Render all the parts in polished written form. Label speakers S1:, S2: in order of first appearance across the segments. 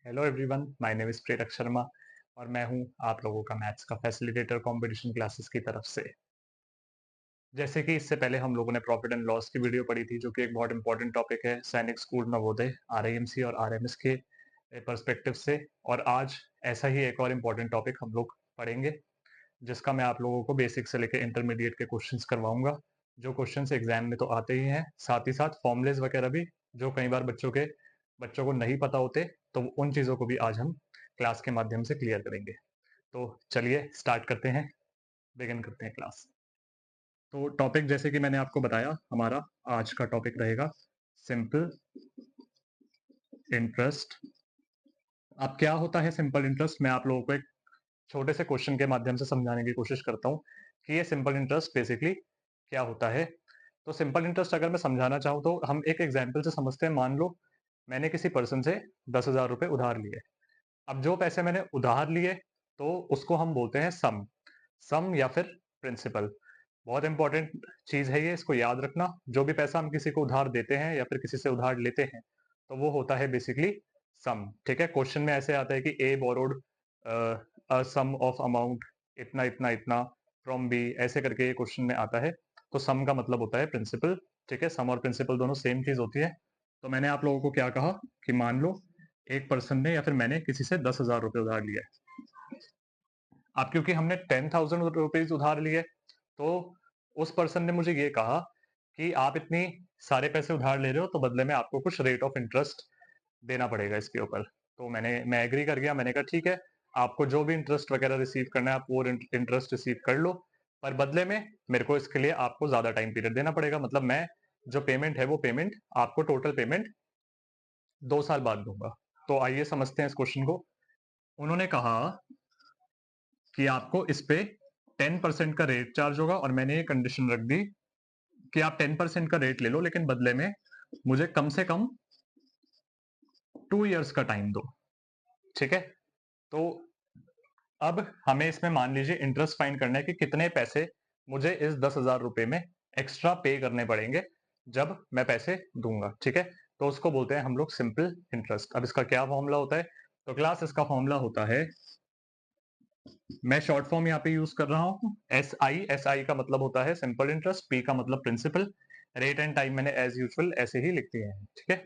S1: Hello everyone, my name is प्रेरक शर्मा और मैं हूं आप लोगों का मैथ्स का फैसिलिटेटर कंपटीशन क्लासेस की तरफ से। जैसे कि इससे पहले हम लोगों ने प्रॉफिट एंड लॉस की वीडियो पढ़ी थी, जो कि एक बहुत इंपॉर्टेंट टॉपिक है सैनिक स्कूल नवोदय आरआईएमसी और आरएमएस के पर्सपेक्टिव से। और आज ऐसा ही एक और इम्पॉर्टेंट टॉपिक हम लोग पढ़ेंगे, जिसका मैं आप लोगों को बेसिक से लेकर इंटरमीडिएट के क्वेश्चंस करवाऊंगा, जो क्वेश्चंस एग्जाम में तो आते ही हैं, साथ ही साथ फॉर्मुलेज वगैरह भी जो कई बार बच्चों को नहीं पता होते, तो उन चीज़ों को भी आज हम क्लास के माध्यम से क्लियर करेंगे। तो चलिए स्टार्ट करते हैं, बिगिन करते हैं क्लास। तो टॉपिक जैसे कि मैंने आपको बताया, हमारा आज का टॉपिक रहेगा सिंपल इंटरेस्ट। अब क्या होता है सिंपल इंटरेस्ट, मैं आप लोगों को एक छोटे से क्वेश्चन के माध्यम से समझाने की कोशिश करता हूँ कि ये सिंपल इंटरेस्ट बेसिकली क्या होता है। तो सिंपल इंटरेस्ट अगर मैं समझाना चाहूँ तो हम एक एग्जाम्पल से समझते हैं। मान लो मैंने किसी पर्सन से 10,000 रुपए उधार लिए। अब जो पैसे मैंने उधार लिए तो उसको हम बोलते हैं सम, सम या फिर प्रिंसिपल। बहुत इंपॉर्टेंट चीज है ये, इसको याद रखना। जो भी पैसा हम किसी को उधार देते हैं या फिर किसी से उधार लेते हैं, तो वो होता है बेसिकली सम। ठीक है, क्वेश्चन में ऐसे आता है कि A borrowed a sum of amount इतना इतना इतना फ्रॉम बी, ऐसे करके ये क्वेश्चन में आता है। तो सम का मतलब होता है प्रिंसिपल। ठीक है, सम और प्रिंसिपल दोनों सेम चीज होती है। तो मैंने आप लोगों को क्या कहा कि मान लो एक पर्सन ने या फिर मैंने किसी से 10,000 रुपए उधार लिया है। अब क्योंकि हमने 10,000 रुपीज उधार लिए, तो उस पर्सन ने मुझे ये कहा कि आप इतनी सारे पैसे उधार ले रहे हो, तो बदले में आपको कुछ रेट ऑफ इंटरेस्ट देना पड़ेगा इसके ऊपर। तो मैं एग्री कर गया। मैंने कहा ठीक है, आपको जो भी इंटरेस्ट वगैरह रिसीव करना है आप वो इंटरेस्ट रिसीव कर लो, पर बदले में मेरे को इसके लिए आपको ज्यादा टाइम पीरियड देना पड़ेगा। मतलब मैं जो पेमेंट है वो पेमेंट आपको टोटल पेमेंट 2 साल बाद दूंगा। तो आइए समझते हैं इस क्वेश्चन को। उन्होंने कहा कि आपको इस पे 10% का रेट चार्ज होगा, और मैंने ये कंडीशन रख दी कि आप 10% का रेट ले लो, लेकिन बदले में मुझे कम से कम 2 इयर्स का टाइम दो। ठीक है, तो अब हमें इसमें मान लीजिए इंटरेस्ट फाइंड करना है कि कितने पैसे मुझे इस 10,000 रुपए में एक्स्ट्रा पे करने पड़ेंगे जब मैं पैसे दूंगा। ठीक है, तो उसको बोलते हैं हम लोग सिंपल इंटरेस्ट। अब इसका क्या फॉर्मूला होता है, तो क्लास इसका फॉर्मूला होता है, मैं शॉर्ट फॉर्म यहाँ पे यूज कर रहा हूँ एस आई। एस आई का मतलब होता है सिंपल इंटरेस्ट, पी का मतलब प्रिंसिपल, रेट एंड टाइम मैंने एज यूजुअल ऐसे ही लिख दिए हैं। ठीक है,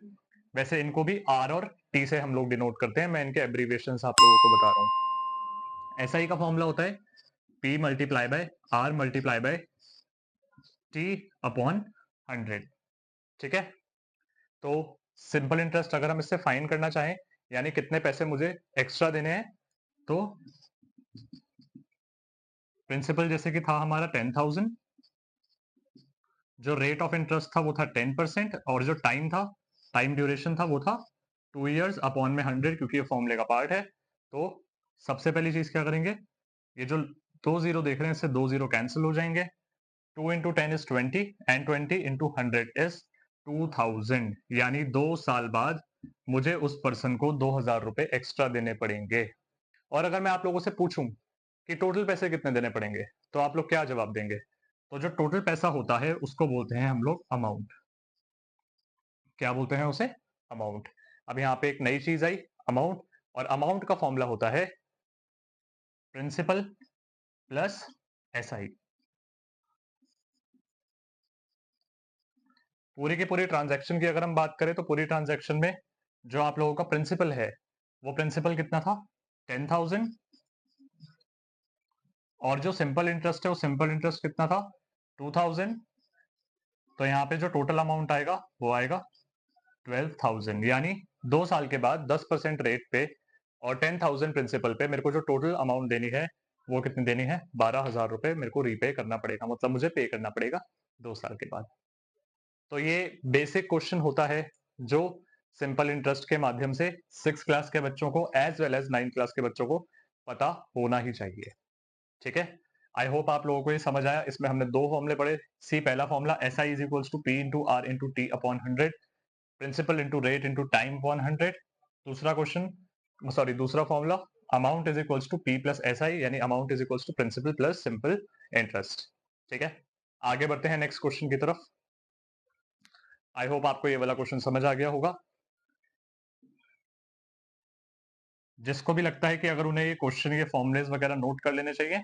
S1: वैसे इनको भी आर और टी से हम लोग डिनोट करते हैं, मैं इनके एब्रीविएशन आप लोगों को बता रहा हूँ। एस आई का फॉर्मूला होता है P multiply by R multiply by T upon 100। ठीक है, तो सिंपल इंटरेस्ट अगर हम इससे फाइंड करना चाहें, यानी कितने पैसे मुझे एक्स्ट्रा देने हैं, तो प्रिंसिपल जैसे कि था हमारा 10,000, जो रेट ऑफ इंटरेस्ट था वो था 10%, और जो टाइम था, टाइम ड्यूरेशन था वो था 2 इयर्स अपॉन में 100, क्योंकि ये फॉर्मूले का पार्ट है। तो सबसे पहली चीज क्या करेंगे, ये जो दो जीरो देख रहे हैं इससे दो जीरो कैंसिल हो जाएंगे। 2 into 10 is 20 and 20 into 100 is 2,000, यानी 2 साल बाद मुझे उस पर्सन को 2,000 रुपए एक्स्ट्रा देने पड़ेंगे। और अगर मैं आप लोगों से पूछूं कि टोटल पैसे कितने देने पड़ेंगे, तो आप लोग क्या जवाब देंगे। तो जो टोटल पैसा होता है उसको बोलते हैं हम लोग अमाउंट। क्या बोलते हैं उसे, अमाउंट। अब यहाँ पे एक नई चीज आई, अमाउंट। और अमाउंट का फॉर्मूला होता है प्रिंसिपल प्लस एस आई। पूरी की पूरी ट्रांजैक्शन की अगर हम बात करें, तो पूरी ट्रांजैक्शन में जो आप लोगों का प्रिंसिपल है, वो प्रिंसिपल कितना था, 10,000। और जो सिंपल इंटरेस्ट है वो सिंपल इंटरेस्ट कितना था, 2,000। तो यहाँ पे जो टोटल अमाउंट आएगा वो आएगा 12,000, यानी 2 साल के बाद 10% रेट पे और 10,000 प्रिंसिपल पे मेरे को जो टोटल अमाउंट देनी है वो कितनी देनी है, 12,000 रुपए मेरे को रीपे करना पड़ेगा, मतलब मुझे पे करना पड़ेगा 2 साल के बाद। तो ये बेसिक क्वेश्चन होता है जो सिंपल इंटरेस्ट के माध्यम से 6 क्लास के बच्चों को एज वेल एज 9 क्लास के बच्चों को पता होना ही चाहिए। ठीक है, आई होप आप लोगों को ये समझ आया। इसमें हमने दो फॉर्मुले पढ़े। सी पहला formula S I is equals to P into R into T upon 100, principal into rate into time upon 100। दूसरा क्वेश्चन, सॉरी दूसरा formula, amount is equals to P plus S I, यानी amount is equals to principal plus simple interest. ठीक है, आगे बढ़ते हैं next question की तरफ। आई होप आपको ये वाला क्वेश्चन समझ आ गया होगा। जिसको भी लगता है कि अगर उन्हें ये क्वेश्चन, ये फॉर्मुलेज वगैरह नोट कर लेने चाहिए,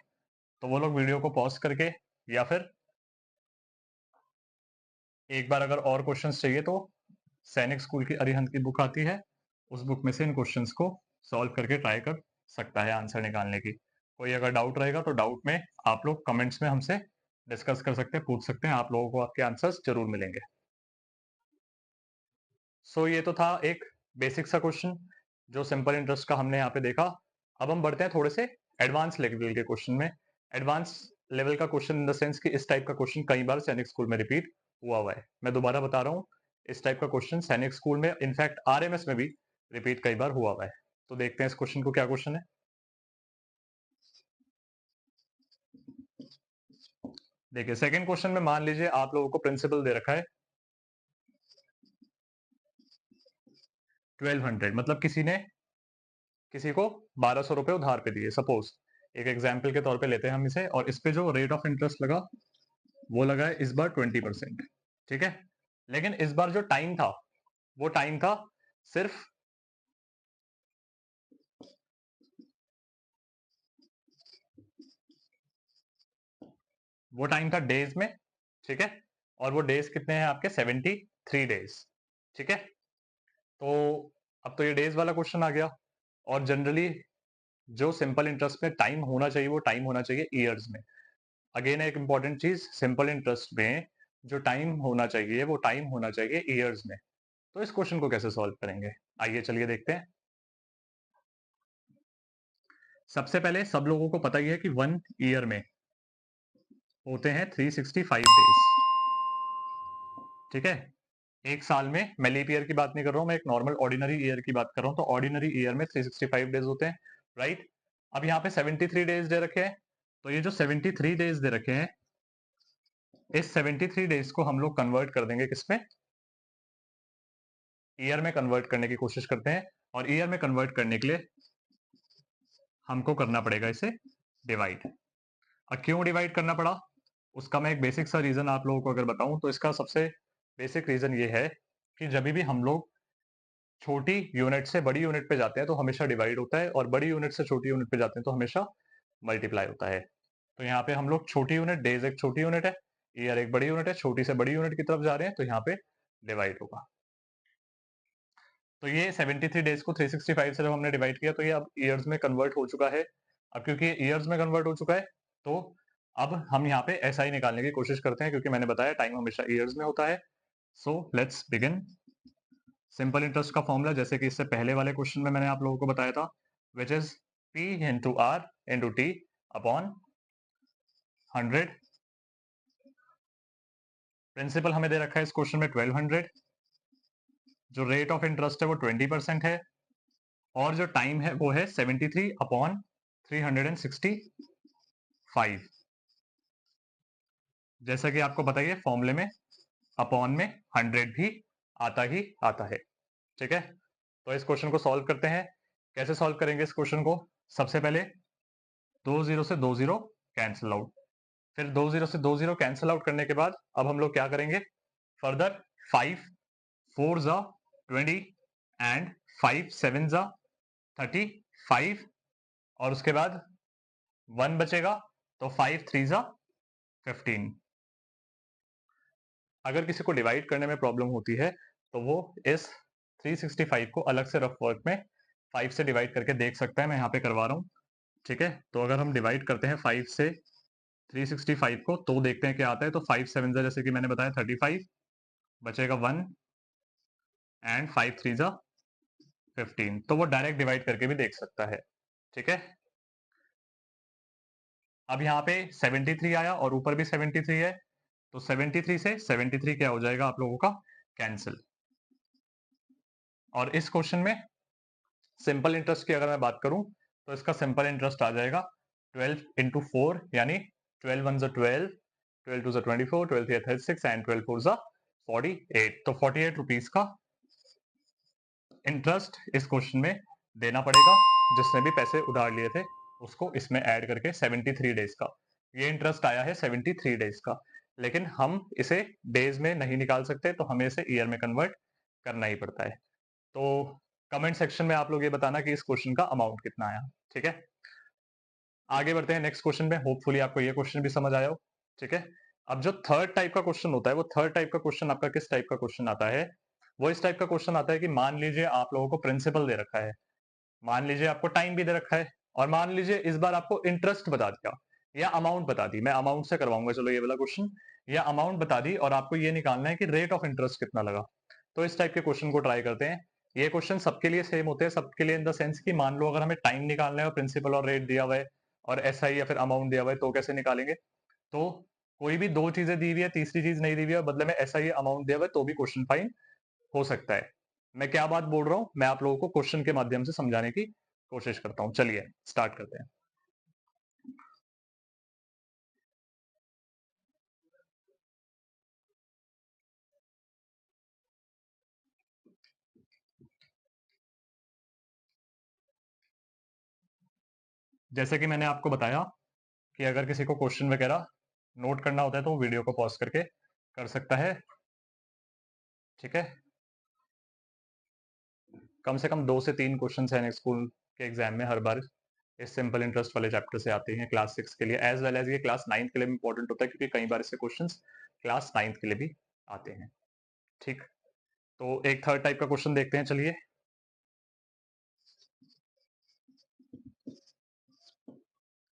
S1: तो वो लोग वीडियो को पॉज करके, या फिर एक बार अगर और क्वेश्चंस चाहिए तो सैनिक स्कूल की अरिहंत की बुक आती है, उस बुक में से इन क्वेश्चंस को सॉल्व करके ट्राई कर सकता है आंसर निकालने की। कोई अगर डाउट रहेगा तो डाउट में आप लोग कमेंट्स में हमसे डिस्कस कर सकते हैं, पूछ सकते हैं, आप लोगों को आपके आंसर्स जरूर मिलेंगे। सो ये तो था एक बेसिक सा क्वेश्चन जो सिंपल इंटरेस्ट का हमने यहाँ पे देखा। अब हम बढ़ते हैं थोड़े से एडवांस लेवल के क्वेश्चन में। एडवांस लेवल का क्वेश्चन इन द सेंस कि इस टाइप का क्वेश्चन कई बार सैनिक स्कूल में रिपीट हुआ है। मैं दोबारा बता रहा हूँ, इस टाइप का क्वेश्चन सैनिक स्कूल में, इनफैक्ट आरएमएस में भी रिपीट कई बार हुआ है। तो देखते हैं इस क्वेश्चन को, क्या क्वेश्चन है। देखिए सेकंड क्वेश्चन में मान लीजिए आप लोगों को प्रिंसिपल दे रखा है 1200, मतलब किसी को 1200 रुपए उधार पे दिए, सपोज एक एग्जाम्पल के तौर पे लेते हैं हम इसे, और इस पे जो रेट ऑफ इंटरेस्ट लगा वो लगा है इस बार 20%। ठीक है, लेकिन इस बार जो टाइम था वो टाइम था सिर्फ वो टाइम था डेज में। ठीक है, और वो डेज कितने हैं आपके 73 डेज। ठीक है, तो अब तो ये डेज वाला क्वेश्चन आ गया, और जनरली जो सिंपल इंटरेस्ट में टाइम होना चाहिए वो टाइम होना चाहिए ईयर्स में। अगेन एक इंपॉर्टेंट चीज, सिंपल इंटरेस्ट में जो टाइम होना चाहिए वो टाइम होना चाहिए ईयर्स में। तो इस क्वेश्चन को कैसे सॉल्व करेंगे, आइए चलिए देखते हैं। सबसे पहले सब लोगों को पता ही है कि 1 ईयर में होते हैं 365 डेज। ठीक है, एक साल में, मैं लीप ईयर की बात नहीं कर रहा हूं, मैं एक नॉर्मल ऑर्डिनरी ईयर की बात कर रहा हूं। तो ऑर्डिनरी ईयर में 365 डेज होते हैं, राइट। अब यहाँ पे 73 डेज दे रखे हैं, तो ये जो 73 डेज दे रखे हैं, इस 73 डेज को हम लोग कन्वर्ट कर देंगे किसमें, ईयर में कन्वर्ट करने की कोशिश करते हैं। और ईयर में कन्वर्ट करने के लिए हमको करना पड़ेगा इसे डिवाइड। अब क्यों डिवाइड करना पड़ा, उसका मैं एक बेसिक सा रीजन आप लोगों को अगर बताऊं तो इसका सबसे बेसिक रीजन ये है कि जब भी हम लोग छोटी यूनिट से बड़ी यूनिट पे जाते हैं तो हमेशा डिवाइड होता है, और बड़ी यूनिट से छोटी यूनिट पे जाते हैं तो हमेशा मल्टीप्लाई होता है। तो यहाँ पे हम लोग छोटी यूनिट, डेज एक छोटी यूनिट है, ईयर एक बड़ी यूनिट है, छोटी से बड़ी यूनिट की तरफ जा रहे हैं, तो यहाँ पे डिवाइड होगा। तो ये 73 डेज को 365 से जब हमने डिवाइड किया तो ये अब ईयर्स में कन्वर्ट हो चुका है। अब क्योंकि ईयर्स में कन्वर्ट हो चुका है, तो अब हम यहाँ पे ऐसा ही निकालने की कोशिश करते हैं, क्योंकि मैंने बताया टाइम हमेशा ईयर्स में होता है। So let's begin. Simple interest का फॉर्मूला, जैसे कि इससे पहले वाले क्वेश्चन में मैंने आप लोगों को बताया था, which is P into R into T upon 100। Principal हमें दे रखा है इस क्वेश्चन में 1200, जो रेट ऑफ इंटरेस्ट है वो 20% है, और जो टाइम है वो है 73 अपॉन 365। जैसा कि आपको बताइए फॉर्मूले में अपॉन में 100 भी आता ही आता है। ठीक है, तो इस क्वेश्चन को सॉल्व करते हैं। कैसे सॉल्व करेंगे इस क्वेश्चन को, सबसे पहले 20 से 20 कैंसिल आउट, फिर 20 से 20 कैंसिल आउट करने के बाद अब हम लोग क्या करेंगे, फर्दर 5 4 जा 20 एंड 5 7 जा 35, और उसके बाद 1 बचेगा, तो 5 3 जा 15। अगर किसी को डिवाइड करने में प्रॉब्लम होती है तो वो इस 365 को अलग से रफ वर्क में 5 से डिवाइड करके देख सकता है, मैं यहाँ पे करवा रहा हूँ। ठीक है, तो अगर हम डिवाइड करते हैं 5 से 365 को, तो देखते हैं क्या आता है। तो 5 7 जा, जैसे कि मैंने बताया 35, बचेगा 1 एंड 5 3 जा 15, तो वो डायरेक्ट डिवाइड करके भी देख सकता है। ठीक है, अब यहाँ पे 73 आया और ऊपर भी 73 है, तो 73 से 73 क्या हो जाएगा आप लोगों का, कैंसिल। और इस क्वेश्चन में सिंपल इंटरेस्ट की अगर मैं बात करूं तो इसका सिंपल इंटरेस्ट आ जाएगा 12 इंटू 4, यानी 12 1 12, 12 2 24, 12 3 36 एंड 12 4 48। तो 48 रुपीज का इंटरेस्ट इस क्वेश्चन में देना पड़ेगा। जिसने भी पैसे उधार लिए थे उसको इसमें ऐड करके 73 डेज का ये इंटरेस्ट आया है, 73 डेज का। लेकिन हम इसे डेज में नहीं निकाल सकते, तो हमें इसे ईयर में कन्वर्ट करना ही पड़ता है। तो कमेंट सेक्शन में आप लोग ये बताना कि इस क्वेश्चन का अमाउंट कितना आया। ठीक है, आगे बढ़ते हैं नेक्स्ट क्वेश्चन में। होपफुली आपको ये क्वेश्चन भी समझ आया हो। ठीक है, अब जो थर्ड टाइप का क्वेश्चन होता है, वो थर्ड टाइप का क्वेश्चन आपका किस टाइप का क्वेश्चन आता है? वो इस टाइप का क्वेश्चन आता है कि मान लीजिए आप लोगों को प्रिंसिपल दे रखा है, मान लीजिए आपको टाइम भी दे रखा है, और मान लीजिए इस बार आपको इंटरेस्ट बता दिया या अमाउंट बता दी। मैं अमाउंट से करवाऊंगा चलो ये वाला क्वेश्चन, या अमाउंट बता दी और आपको ये निकालना है कि रेट ऑफ इंटरेस्ट कितना लगा। तो इस टाइप के क्वेश्चन को ट्राई करते हैं। ये क्वेश्चन सबके लिए सेम होते हैं, सबके लिए इन द सेंस कि मान लो अगर हमें टाइम निकालना है और प्रिंसिपल और रेट दिया हुआ है और एसआई या फिर अमाउंट दिया हुआ है, तो कैसे निकालेंगे? तो कोई भी दो चीजें दी हुई है, तीसरी चीज नहीं दी हुई है, बदले में एसआई अमाउंट दिया हुआ है, तो भी क्वेश्चन फाइन हो सकता है। मैं क्या बात बोल रहा हूं, मैं आप लोगों को क्वेश्चन के माध्यम से समझाने की कोशिश करता हूं। चलिए स्टार्ट करते हैं। जैसे कि मैंने आपको बताया कि अगर किसी को क्वेश्चन वगैरह नोट करना होता है तो वो वीडियो को पॉज करके कर सकता है। ठीक है, कम से कम 2 से 3 क्वेश्चन है स्कूल के एग्जाम में हर बार इस सिंपल इंटरेस्ट वाले चैप्टर से आते हैं क्लास 6 के लिए, एज वेल एज ये क्लास 9 के लिए भी इंपॉर्टेंट होता है, क्योंकि कई बार इससे क्वेश्चंस क्लास 9 के लिए भी आते हैं। ठीक, तो एक थर्ड टाइप का क्वेश्चन देखते हैं। चलिए,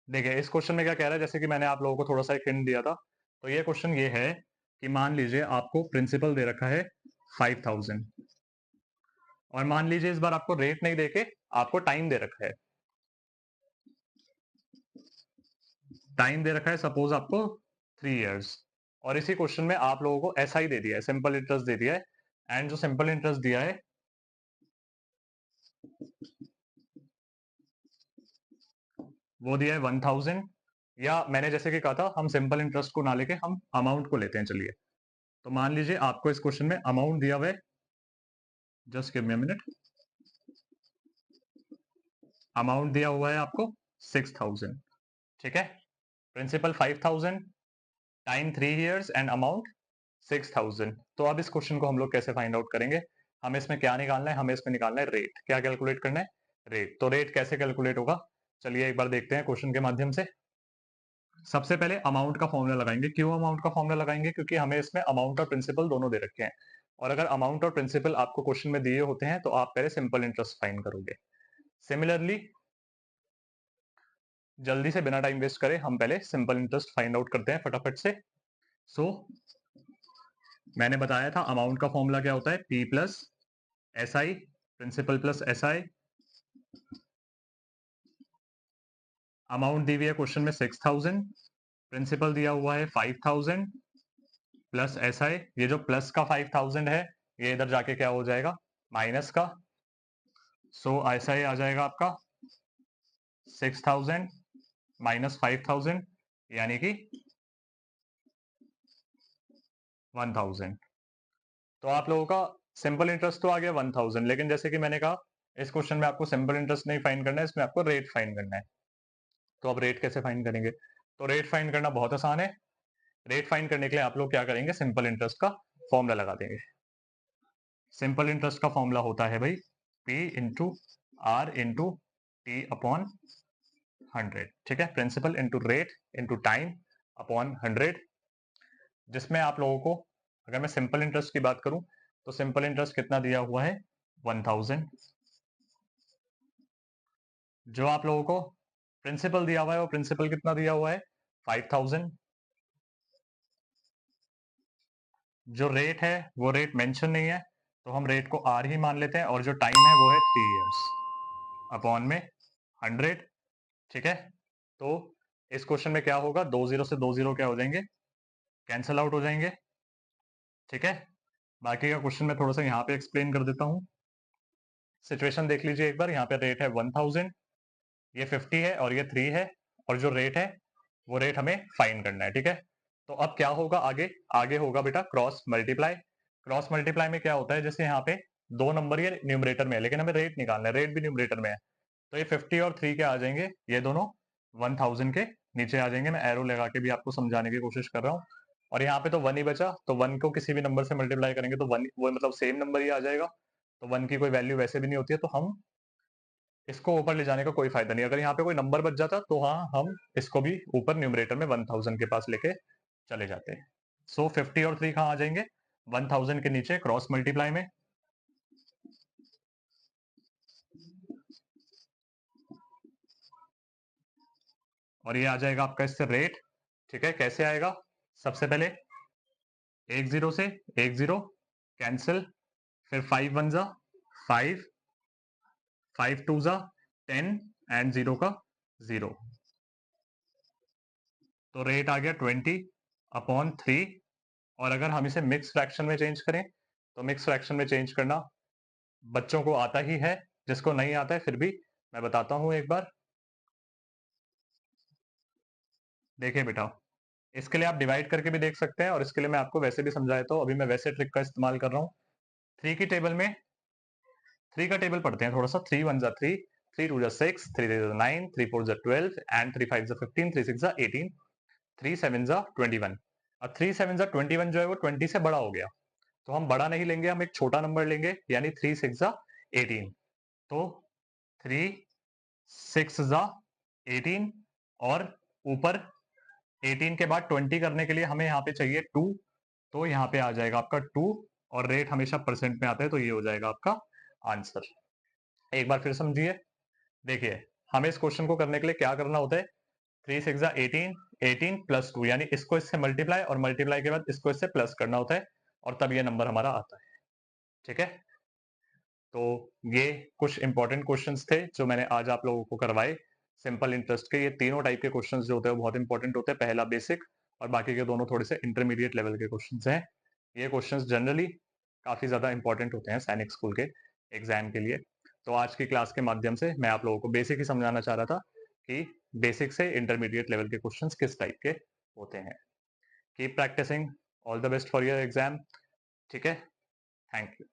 S1: देखिए इस क्वेश्चन में क्या कह रहा है, जैसे कि मैंने आप लोगों को थोड़ा सा एक हिंट दिया था। तो ये क्वेश्चन ये है कि मान लीजिए आपको प्रिंसिपल दे रखा है 5000, और मान लीजिए इस बार आपको रेट नहीं देके आपको टाइम दे रखा है। टाइम दे रखा है सपोज आपको 3 इयर्स, और इसी क्वेश्चन में आप लोगों को ऐसा ही दे दिया है, सिंपल इंटरेस्ट दे दिया है। एंड जो सिंपल इंटरेस्ट दिया है वो दिया है 1000, या मैंने जैसे कि कहा था हम सिंपल इंटरेस्ट को ना लेके हम अमाउंट को लेते हैं। चलिए, तो मान लीजिए आपको इस क्वेश्चन में अमाउंट दिया हुआ है, just give me a minute. Amount दिया हुआ है आपको 6000। ठीक है, principal 5000, time 3 years and amount 6000। तो अब इस क्वेश्चन को हम लोग कैसे फाइंड आउट करेंगे? हमें इसमें क्या निकालना है? हमें इसमें निकालना है रेट। क्या कैलकुलेट करना है? रेट। तो रेट कैसे कैलकुलेट होगा, चलिए एक बार देखते हैं क्वेश्चन के माध्यम से। सबसे पहले अमाउंट का फॉर्मूला लगाएंगे। क्यों अमाउंट का फॉर्मूला लगाएंगे? क्योंकि हमें इसमें अमाउंट और प्रिंसिपल दोनों दे रखे हैं, और अगर अमाउंट और प्रिंसिपल आपको क्वेश्चन में दिए होते हैं तो आप पहले सिंपल इंटरेस्ट फाइंड करोगे। सिमिलरली, जल्दी से बिना टाइम वेस्ट करे हम पहले सिंपल इंटरेस्ट फाइंड आउट करते हैं फटाफट से। सो मैंने बताया था अमाउंट का फॉर्मूला क्या होता है, P plus S I, principal plus S I. Amount दी हुई है क्वेश्चन में 6000, प्रिंसिपल दिया हुआ है 5000 प्लस एस आई। ये जो प्लस का 5000 है ये इधर जाके क्या हो जाएगा, माइनस का। सो एस आई आ जाएगा आपका 6000 माइनस 5000, यानी कि 1000। तो आप लोगों का सिंपल इंटरेस्ट तो आ गया 1000, लेकिन जैसे कि मैंने कहा इस क्वेश्चन में आपको सिंपल इंटरेस्ट नहीं फाइंड करना है, इसमें आपको रेट फाइंड करना है। तो अब रेट कैसे फाइंड करेंगे? तो रेट फाइंड करना बहुत आसान है। रेट फाइंड करने के लिए आप लोग क्या करेंगे, सिंपल इंटरेस्ट का फॉर्मूला लगा देंगे। सिंपल इंटरेस्ट का फॉर्मूला होता है भाई P into R into T upon 100। ठीक है, principal into rate into time upon 100, जिसमें आप लोगों को, अगर मैं सिंपल इंटरेस्ट की बात करूं तो सिंपल इंटरेस्ट कितना दिया हुआ है, 1000। जो आप लोगों को प्रिंसिपल दिया हुआ है वो प्रिंसिपल कितना दिया हुआ है, 5000। जो रेट है वो रेट मेंशन नहीं है, तो हम रेट को आर ही मान लेते हैं, और जो टाइम है वो है 3 इयर्स अपॉन में 100। ठीक है, तो इस क्वेश्चन में क्या होगा, 2 जीरो से 2 जीरो क्या हो जाएंगे, कैंसल आउट हो जाएंगे। ठीक है, बाकी का क्वेश्चन मैं थोड़ा सा यहाँ पे एक्सप्लेन कर देता हूँ। सिचुएशन देख लीजिए एक बार, यहाँ पे रेट है 1000, ये 50 है और ये 3 है, और जो रेट है वो रेट हमें फाइंड करना है। ठीक है, तो अब क्या होगा आगे, आगे होगा बेटा क्रॉस मल्टीप्लाई। क्रॉस मल्टीप्लाई में क्या होता है, जैसे यहाँ पे दो नंबर ये न्यूमरेटर में है, लेकिन हमें रेट निकालना है, रेट भी न्यूमरेटर में है, तो ये 50 और 3 के आ जाएंगे, ये दोनों 1000 के नीचे आ जाएंगे। मैं एरो लगा के भी आपको समझाने की कोशिश कर रहा हूँ। और यहाँ पे तो 1 ही बचा, तो 1 को किसी भी नंबर से मल्टीप्लाई करेंगे तो 1 वो मतलब सेम नंबर ही आ जाएगा। तो 1 की कोई वैल्यू वैसे भी नहीं होती है, तो हम इसको ऊपर ले जाने का कोई फायदा नहीं। अगर यहाँ पे कोई नंबर बच जाता तो हाँ, हम इसको भी ऊपर न्यूमरेटर में 1000 के पास लेके चले जाते हैं। सो 50 और 3 कहाँ आ जाएंगे? 1000 के नीचे क्रॉस मल्टीप्लाई में, और ये आ जाएगा आपका इससे रेट। ठीक है, कैसे आएगा? सबसे पहले एक जीरो से एक जीरो कैंसिल, फिर 5 वन जा 5, 5 टू जा 10 एंड जीरो का जीरो, तो रेट आ गया 20/3। और अगर हम इसे मिक्स फ्रैक्शन में चेंज करें, तो मिक्स फ्रैक्शन में चेंज करना बच्चों को आता ही है, जिसको नहीं आता है फिर भी मैं बताता हूं एक बार। देखिए बेटा, इसके लिए आप डिवाइड करके भी देख सकते हैं, और इसके लिए मैं आपको वैसे भी समझा देता हूं। अभी मैं वैसे ट्रिक का इस्तेमाल कर रहा हूं। 3 की टेबल में 3 का टेबल पढ़ते हैं थोड़ा सा। 3 वन जा 3, 3 टू जा 6, 3 थ्री जा 9, 3 फोर जा 12 एंड 3 फाइव जा 15, 3 सिक्स जा 18, 3 सेवन जा 21। अब 3 सेवन जा 21 जो है वो 20 से बड़ा हो गया, तो हम बड़ा नहीं लेंगे, हम एक छोटा नंबर लेंगे, यानी 3 सिक्स जा 18। तो 3 6 जा 18, और ऊपर 18 के बाद 20 करने के लिए हमें यहाँ पे चाहिए 2, तो यहाँ पे आ जाएगा आपका 2, और रेट हमेशा परसेंट में आता है, तो ये हो जाएगा आपका आंसर। एक बार फिर समझिए। देखिए, हमें इस क्वेश्चन को करने के लिए क्या करना होता है? 3 सिक्स जा 18, 18 प्लस 2, यानी इसको इससे मल्टीप्लाई, और मल्टीप्लाई के बाद इसको इससे प्लस करना होता है, और तब ये नंबर हमारा आता है। ठीक है, तो ये कुछ इंपॉर्टेंट क्वेश्चंस थे जो मैंने आज आप लोगों को करवाए सिंपल इंटरेस्ट के। ये तीनों टाइप के क्वेश्चंस जो होते हैं वो बहुत इंपॉर्टेंट होते हैं। पहला बेसिक, और बाकी के दोनों थोड़े से इंटरमीडिएट लेवल के क्वेश्चंस हैं। ये क्वेश्चंस जनरली काफी ज्यादा इंपॉर्टेंट होते हैं सैनिक स्कूल के एग्जाम के लिए। तो आज की क्लास के माध्यम से मैं आप लोगों को बेसिक ही समझाना चाह रहा था कि बेसिक से इंटरमीडिएट लेवल के क्वेश्चंस किस टाइप के होते हैं। Keep practicing, all the best for your exam. ठीक है, थैंक यू।